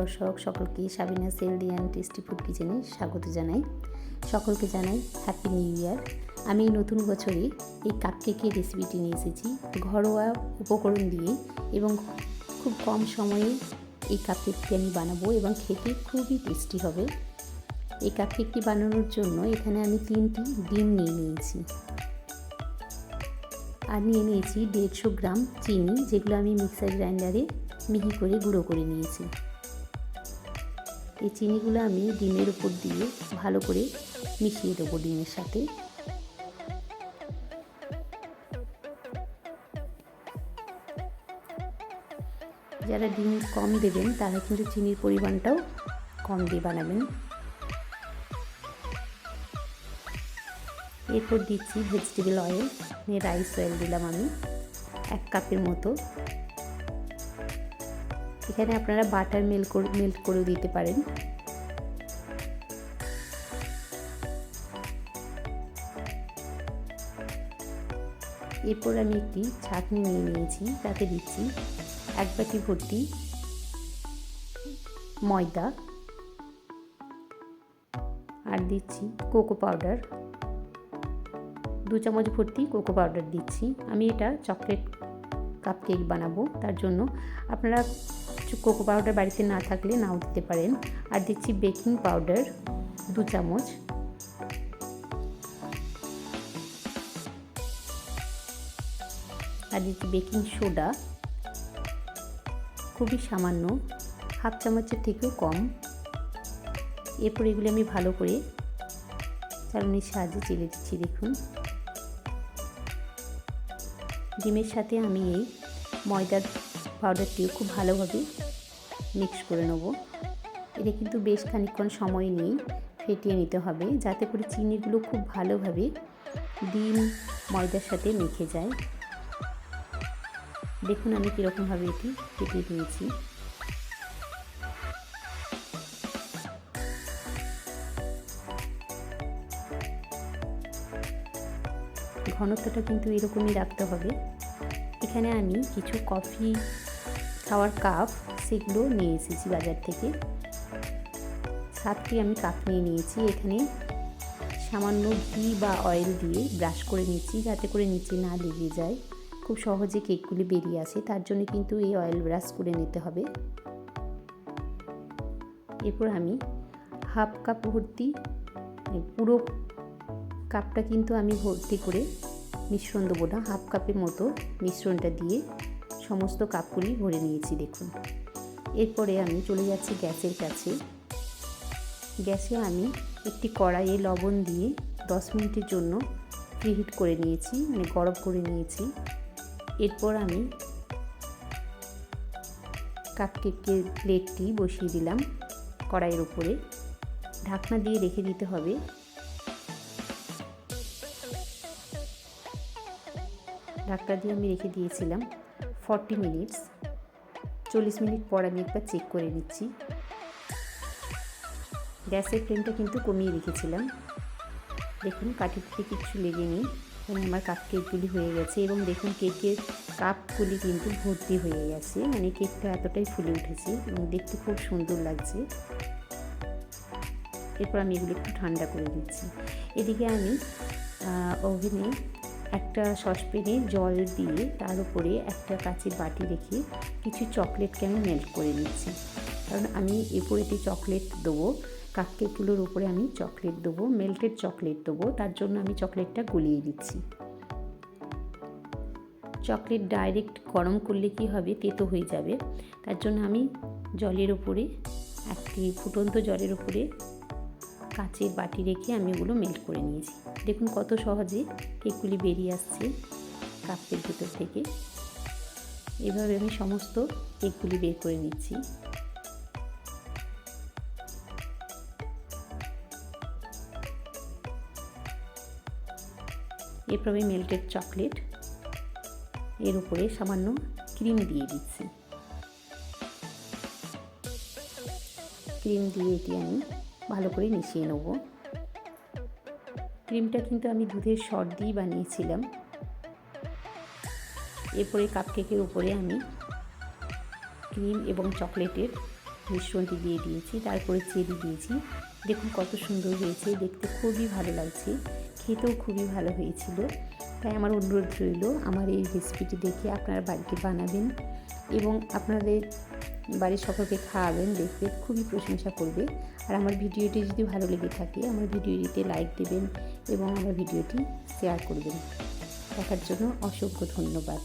দর্শক সকলকে Sabina healthy and tasty food কিচেনে স্বাগত জানাই। সকলকে জানাই হ্যাপি নিউ ইয়ার। আমি এই নতুন বছরে এই কাপকেকের রেসিপিটি নিয়ে এসেছি ঘরোয়া উপকরণ দিয়ে এবং খুব কম সময়ে এই কাপকেকটি আমি বানাবো এবং খেতে খুবই টেস্টি হবে। এই কাপকেকটি বানানোর জন্য এখানে আমি 3টি ডিম নিয়ে নিয়েছি আর নিয়ে নিয়েছি 150 গ্রাম চিনি, যেগুলো আমি মিক্সার গ্রাইন্ডারে মিহি করে গুঁড়ো করে নিয়েছি। এই চিনিগুলো আমি ডিমের উপর দিয়ে ভালো করে মিশিয়ে দেবো ডিমের সাথে। যারা ডিম কম দেবেন তারা কিন্তু চিনির পরিমাণটাও কম দিয়ে বানাবেন। এরপর দিচ্ছি ভেজিটেবল অয়েল, রাইস অয়েল দিলাম আমি 1 কাপের মতো। এখানে আপনারা বাটার মেল্ট করেও দিতে পারেন। এরপর আমি একটি ছাঁকনি নিয়ে নিয়েছি, তাতে দিচ্ছি 1 বাটি ভর্তি ময়দা আর দিচ্ছি কোকো পাউডার, 2 চামচ ভর্তি কোকো পাউডার দিচ্ছি। আমি এটা চকলেট কাপকেক বানাবো, তার জন্য আপনারা কোকো পাউডার বাড়িতে না থাকলে নাও দিতে পারেন। আর দিচ্ছি বেকিং পাউডার 2 চামচ, আর দিচ্ছি বেকিং সোডা খুবই সামান্য, 1/2 চামচের থেকেও কম। এরপর এগুলি আমি ভালো করে চালনির সাহায্যে চেলে দিচ্ছি। দেখুন, ডিমের সাথে আমি এই ময়দার পাউডারটিও খুব ভালোভাবে মিক্স করে নেব। এটা কিন্তু বেশ খানিকক্ষণ সময় নিয়ে ফেটিয়ে নিতে হবে, যাতে করে চিনিগুলো খুব ভালোভাবে ডিম ময়দার সাথে মেখে যায়। দেখুন আমি কীরকমভাবে এটি ফেটিয়ে নিয়েছি। ঘনত্বটা কিন্তু এরকমই রাখতে হবে। এখানে আমি কিছু কফি খাওয়ার কাপ সেগুলো নিয়ে এসেছি বাজার থেকে, 7টি আমি কাপ নিয়ে নিয়েছি। এখানে সামান্য ঘি বা অয়েল দিয়ে ব্রাশ করে নিচ্ছি, যাতে করে নিচে না লেগে যায়, খুব সহজে কেকগুলি বেরিয়ে আসে। তার জন্য কিন্তু এই অয়েল ব্রাশ করে নিতে হবে। এরপর আমি 1/2 কাপ ভর্তি, পুরো কাপটা কিন্তু আমি ভর্তি করে মিশ্রণ দেবো না, 1/2 কাপের মতো মিশ্রণটা দিয়ে সমস্ত কাপগুলি ভরে নিয়েছি। দেখুন, এরপরে আমি চলে যাচ্ছি গ্যাসের কাছে। গ্যাসে আমি একটি কড়াইয়ে লবণ দিয়ে 10 মিনিটের জন্য প্রিহিট করে নিয়েছি, মানে গরম করে নিয়েছি। এরপর আমি কাপকেকের প্লেটটি বসিয়ে দিলাম কড়াইয়ের উপরে, ঢাকনা দিয়ে রেখে দিতে হবে। ঢাকনা দিয়ে আমি রেখে দিয়েছিলাম 40 মিনিটস। 40 মিনিট পর আমি একবার চেক করে নিচ্ছি। গ্যাসের ফ্লেমটা কিন্তু কমিয়ে রেখেছিলাম। দেখুন কাঠিতে কিছু লেগেনি, মানে আমার কাপকেকগুলি হয়ে গেছে। এবং দেখুন কেকের কাপগুলি কিন্তু ভর্তি হয়ে গেছে, মানে কেকটা এতটাই ফুলে উঠেছে এবং দেখতে খুব সুন্দর লাগছে। এরপর আমি এগুলো একটু ঠান্ডা করে দিচ্ছি। এদিকে আমি ওভেনে একটা সসপ্যানে জল দিয়ে তার উপরে একটা কাঁচের বাটি রেখে কিছু চকলেটকে আমি মেল্ট করে নিচ্ছি, কারণ আমি এরপরেতে চকলেট দেবো। কাপকেকগুলোর উপরে আমি চকলেট দেবো, মেল্টেড চকলেট দেবো, তার জন্য আমি চকলেটটা গলিয়ে দিচ্ছি। চকলেট ডাইরেক্ট গরম করলে কি হবে, তেতো হয়ে যাবে। তার জন্য আমি জলের উপরে, একটি ফুটন্ত জলের উপরে কাঁচের বাটি রেখে আমি ওগুলো মেল্ট করে নিয়েছি। দেখুন কত সহজে কেকগুলি বেরিয়ে আসছে কাপের ভেতর থেকে। এভাবে আমি সমস্ত কেকগুলি বের করে নিচ্ছি। এরপর আমি মেল্টেড চকলেট এর উপরে সামান্য ক্রিম দিয়ে দিচ্ছি। ক্রিম দিয়ে এটি আমি ভালো করে মিশিয়ে নেব। ক্রিমটা কিন্তু আমি দুধের সর দিয়ে বানিয়েছিলাম। এরপরে কাপকেকের উপরে আমি ক্রিম এবং চকলেটের মিশ্রণটি দিয়ে দিয়েছি, তারপরে চেরি দিয়েছি। দেখুন কত সুন্দর হয়েছে, দেখতে খুবই ভালো লাগছে, খেতেও খুবই ভালো হয়েছিল। তাই আমার অনুরোধ রইল আমার এই রেসিপিটি দেখে আপনারা বাড়িতে বানাবেন এবং আপনাদের বাড়ির সকলকে খাওয়াবেন, দেখবে খুবই প্রশংসা করবে। আর আমার ভিডিওটি যদি ভালো লেগে থাকে আমার ভিডিওটিতে লাইক দেবেন এবং আমার ভিডিওটি শেয়ার করবেন। দেখার জন্য অসংখ্য ধন্যবাদ।